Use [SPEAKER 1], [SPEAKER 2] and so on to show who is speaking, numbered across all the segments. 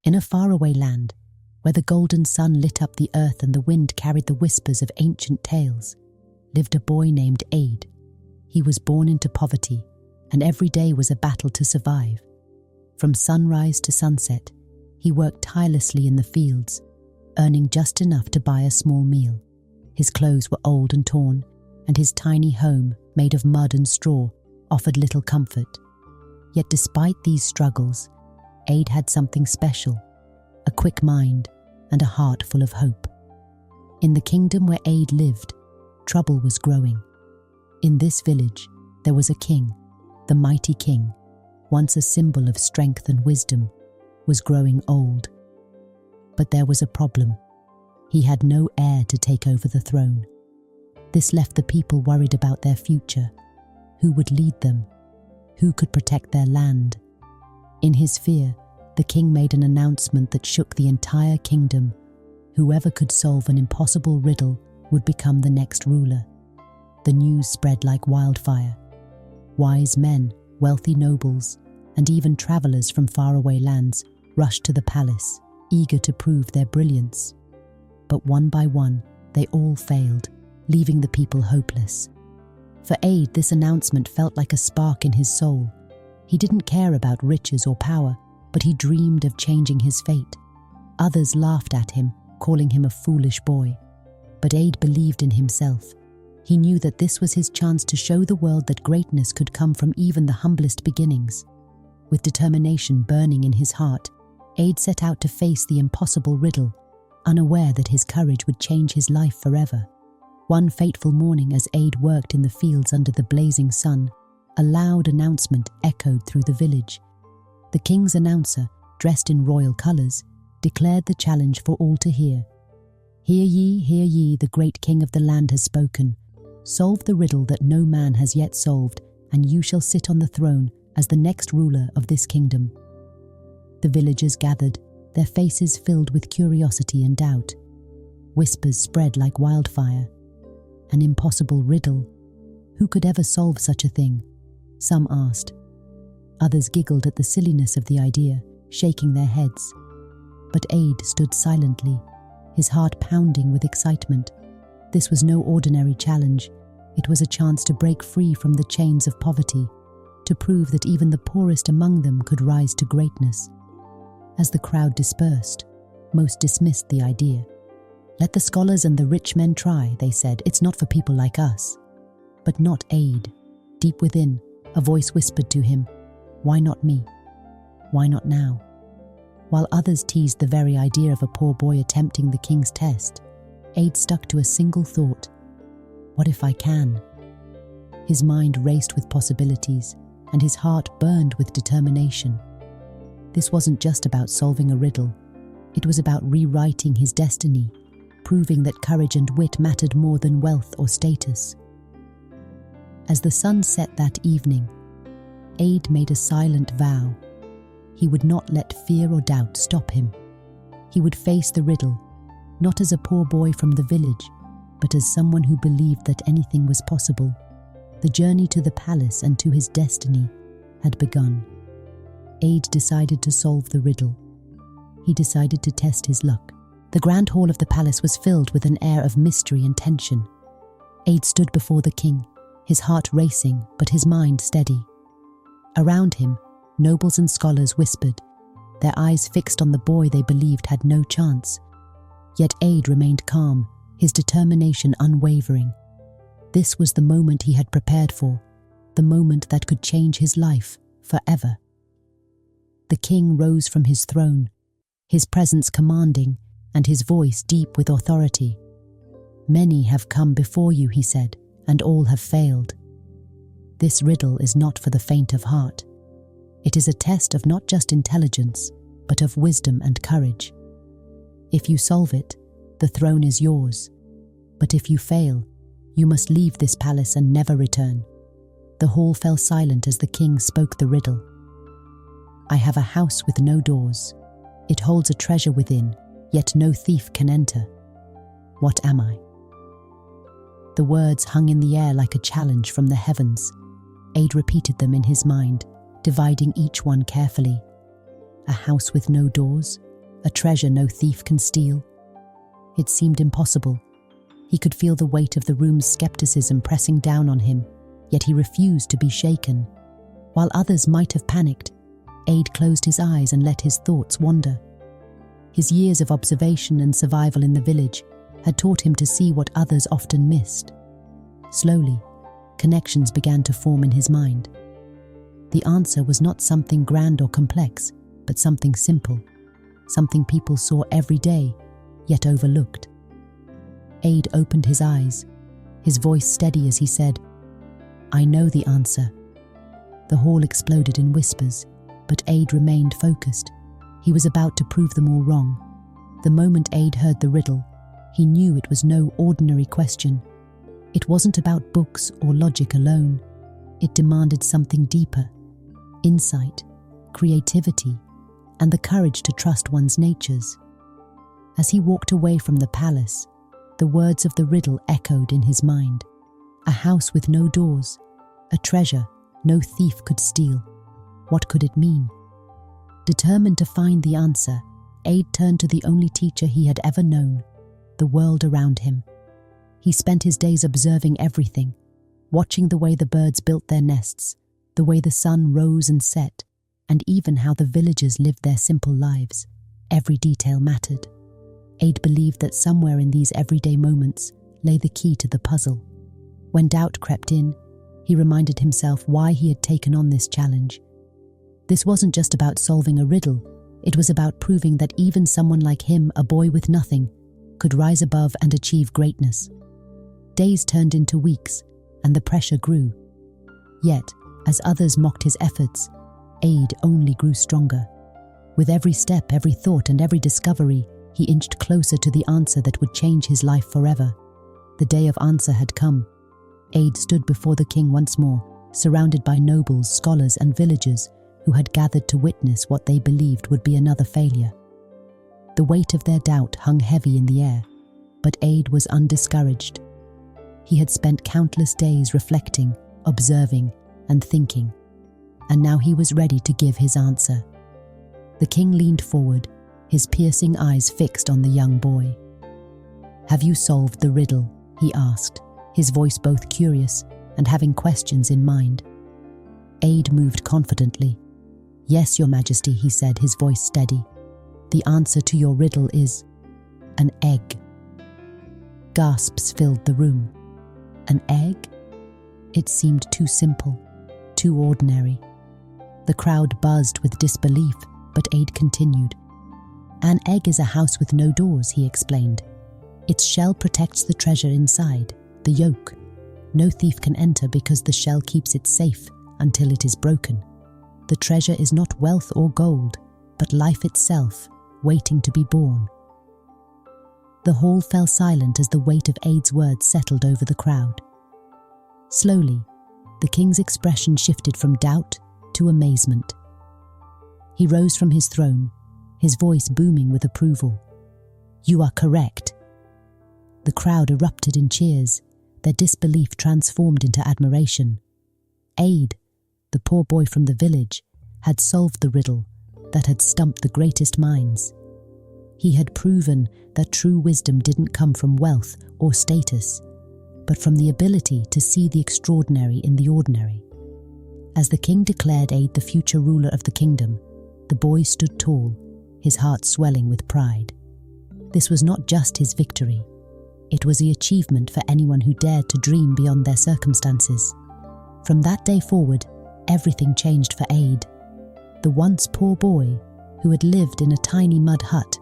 [SPEAKER 1] In a faraway land, where the golden sun lit up the earth and the wind carried the whispers of ancient tales, lived a boy named Aid. He was born into poverty, and every day was a battle to survive. From sunrise to sunset, he worked tirelessly in the fields, earning just enough to buy a small meal. His clothes were old and torn, and his tiny home, made of mud and straw, offered little comfort. Yet despite these struggles, Aid had something special, a quick mind and a heart full of hope. In the kingdom where Aid lived, trouble was growing. In this village, there was a king, the mighty king, once a symbol of strength and wisdom, was growing old. But there was a problem. He had no heir to take over the throne. This left the people worried about their future. Who would lead them? Who could protect their land? In his fear, the king made an announcement that shook the entire kingdom. Whoever could solve an impossible riddle would become the next ruler. The news spread like wildfire. Wise men, wealthy nobles, and even travelers from faraway lands rushed to the palace, eager to prove their brilliance. But one by one, they all failed, leaving the people hopeless. For Aid, this announcement felt like a spark in his soul. He didn't care about riches or power, but he dreamed of changing his fate. Others laughed at him, calling him a foolish boy. But Aid believed in himself. He knew that this was his chance to show the world that greatness could come from even the humblest beginnings. With determination burning in his heart, Aid set out to face the impossible riddle, unaware that his courage would change his life forever. One fateful morning, as Aid worked in the fields under the blazing sun, a loud announcement echoed through the village. The king's announcer, dressed in royal colours, declared the challenge for all to hear. Hear ye, the great king of the land has spoken. Solve the riddle that no man has yet solved, and you shall sit on the throne as the next ruler of this kingdom. The villagers gathered, their faces filled with curiosity and doubt. Whispers spread like wildfire. An impossible riddle. Who could ever solve such a thing? Some asked. Others giggled at the silliness of the idea, shaking their heads. But Aid stood silently, his heart pounding with excitement. This was no ordinary challenge. It was a chance to break free from the chains of poverty, to prove that even the poorest among them could rise to greatness. As the crowd dispersed, most dismissed the idea. Let the scholars and the rich men try, they said. It's not for people like us. But not Aid. Deep within, a voice whispered to him, why not me? Why not now? While others teased the very idea of a poor boy attempting the king's test, Aid stuck to a single thought. What if I can? His mind raced with possibilities, and his heart burned with determination. This wasn't just about solving a riddle. It was about rewriting his destiny, proving that courage and wit mattered more than wealth or status. As the sun set that evening, Aid made a silent vow. He would not let fear or doubt stop him. He would face the riddle, not as a poor boy from the village, but as someone who believed that anything was possible. The journey to the palace and to his destiny had begun. Aid decided to solve the riddle. He decided to test his luck. The grand hall of the palace was filled with an air of mystery and tension. Aid stood before the king, his heart racing but his mind steady. Around him, nobles and scholars whispered, their eyes fixed on the boy they believed had no chance. Yet Aid remained calm, his determination unwavering. This was the moment he had prepared for, the moment that could change his life forever. The king rose from his throne, his presence commanding and his voice deep with authority. Many have come before you, he said, and all have failed. This riddle is not for the faint of heart. It is a test of not just intelligence, but of wisdom and courage. If you solve it, the throne is yours. But if you fail, you must leave this palace and never return. The hall fell silent as the king spoke the riddle. I have a house with no doors. It holds a treasure within, yet no thief can enter. What am I? The words hung in the air like a challenge from the heavens. Aid repeated them in his mind, dividing each one carefully. A house with no doors, a treasure no thief can steal. It seemed impossible. He could feel the weight of the room's skepticism pressing down on him, yet he refused to be shaken. While others might have panicked, Aid closed his eyes and let his thoughts wander. His years of observation and survival in the village had taught him to see what others often missed. Slowly, connections began to form in his mind. The answer was not something grand or complex, but something simple, something people saw every day, yet overlooked. Aid opened his eyes, his voice steady as he said, "I know the answer." The hall exploded in whispers, but Aid remained focused. He was about to prove them all wrong. The moment Aid heard the riddle, he knew it was no ordinary question. It wasn't about books or logic alone. It demanded something deeper: insight, creativity, and the courage to trust one's natures. As he walked away from the palace, the words of the riddle echoed in his mind. A house with no doors, a treasure no thief could steal. What could it mean? Determined to find the answer, Aid turned to the only teacher he had ever known, the world around him. He spent his days observing everything, watching the way the birds built their nests, the way the sun rose and set, and even how the villagers lived their simple lives. Every detail mattered. Aid believed that somewhere in these everyday moments lay the key to the puzzle. When doubt crept in, he reminded himself why he had taken on this challenge. This wasn't just about solving a riddle, it was about proving that even someone like him, a boy with nothing, could rise above and achieve greatness. Days turned into weeks, and the pressure grew. Yet, as others mocked his efforts, Aid only grew stronger. With every step, every thought, and every discovery, he inched closer to the answer that would change his life forever. The day of answer had come. Aid stood before the king once more, surrounded by nobles, scholars, and villagers who had gathered to witness what they believed would be another failure. The weight of their doubt hung heavy in the air, but Aid was undiscouraged. He had spent countless days reflecting, observing, and thinking, and now he was ready to give his answer. The king leaned forward, his piercing eyes fixed on the young boy. "Have you solved the riddle?" he asked, his voice both curious and having questions in mind. Aid moved confidently. "Yes, Your Majesty," he said, his voice steady. "The answer to your riddle is an egg." Gasps filled the room. An egg? It seemed too simple, too ordinary. The crowd buzzed with disbelief, but Aid continued. "An egg is a house with no doors," he explained. "Its shell protects the treasure inside, the yolk. No thief can enter because the shell keeps it safe until it is broken. The treasure is not wealth or gold, but life itself, waiting to be born." The hall fell silent as the weight of Aid's words settled over the crowd. Slowly, the king's expression shifted from doubt to amazement. He rose from his throne, his voice booming with approval. "You are correct." The crowd erupted in cheers, their disbelief transformed into admiration. Aid, the poor boy from the village, had solved the riddle that had stumped the greatest minds. He had proven that true wisdom didn't come from wealth or status, but from the ability to see the extraordinary in the ordinary. As the king declared Aid the future ruler of the kingdom, the boy stood tall, his heart swelling with pride. This was not just his victory. It was the achievement for anyone who dared to dream beyond their circumstances. From that day forward, everything changed for Aid. The once poor boy, who had lived in a tiny mud hut,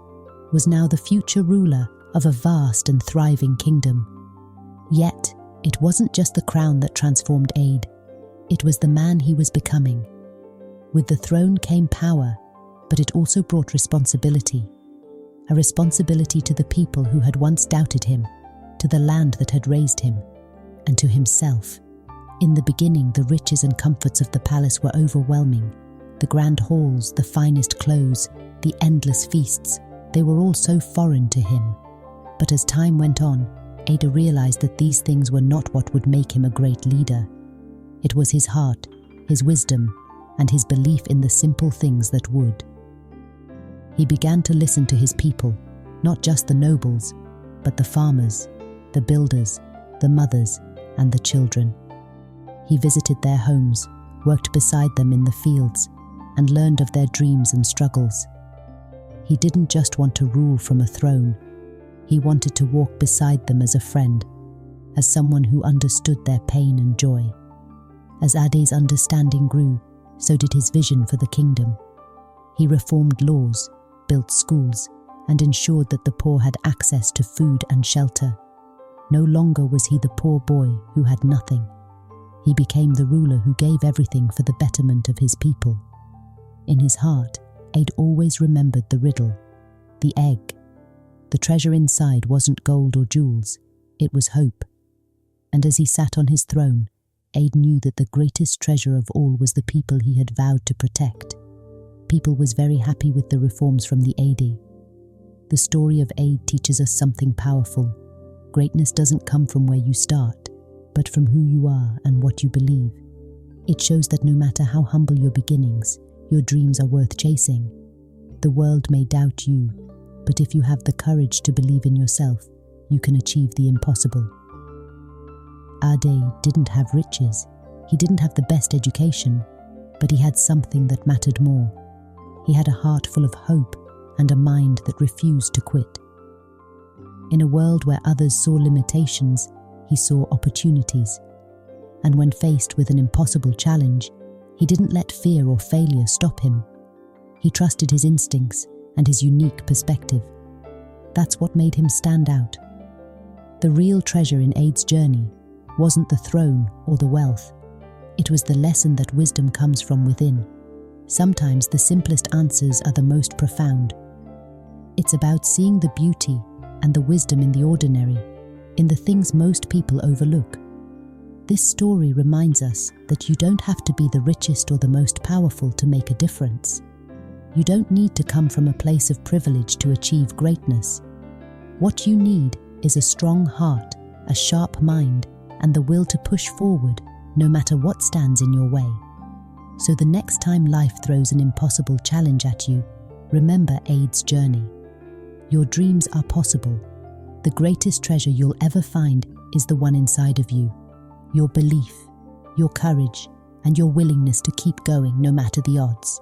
[SPEAKER 1] was now the future ruler of a vast and thriving kingdom. Yet, it wasn't just the crown that transformed Aid. It was the man he was becoming. With the throne came power, but it also brought responsibility. A responsibility to the people who had once doubted him, to the land that had raised him, and to himself. In the beginning, the riches and comforts of the palace were overwhelming. The grand halls, the finest clothes, the endless feasts, they were all so foreign to him. But as time went on, Ada realized that these things were not what would make him a great leader. It was his heart, his wisdom, and his belief in the simple things that would. He began to listen to his people, not just the nobles, but the farmers, the builders, the mothers, and the children. He visited their homes, worked beside them in the fields, and learned of their dreams and struggles. He didn't just want to rule from a throne. He wanted to walk beside them as a friend, as someone who understood their pain and joy. As Ade's understanding grew, so did his vision for the kingdom. He reformed laws, built schools, and ensured that the poor had access to food and shelter. No longer was he the poor boy who had nothing. He became the ruler who gave everything for the betterment of his people. In his heart, Ade always remembered the riddle, the egg. The treasure inside wasn't gold or jewels, it was hope. And as he sat on his throne, Ade knew that the greatest treasure of all was the people he had vowed to protect. People was very happy with the reforms from the Ade. The story of Ade teaches us something powerful. Greatness doesn't come from where you start, but from who you are and what you believe. It shows that no matter how humble your beginnings, your dreams are worth chasing. The world may doubt you, but if you have the courage to believe in yourself, you can achieve the impossible. Ade didn't have riches. He didn't have the best education, but he had something that mattered more. He had a heart full of hope and a mind that refused to quit. In a world where others saw limitations, he saw opportunities. And when faced with an impossible challenge, he didn't let fear or failure stop him. He trusted his instincts and his unique perspective. That's what made him stand out. The real treasure in Ade's journey wasn't the throne or the wealth. It was the lesson that wisdom comes from within. Sometimes the simplest answers are the most profound. It's about seeing the beauty and the wisdom in the ordinary, in the things most people overlook. This story reminds us that you don't have to be the richest or the most powerful to make a difference. You don't need to come from a place of privilege to achieve greatness. What you need is a strong heart, a sharp mind, and the will to push forward no matter what stands in your way. So the next time life throws an impossible challenge at you, remember Ade's journey. Your dreams are possible. The greatest treasure you'll ever find is the one inside of you. Your belief, your courage, and your willingness to keep going no matter the odds.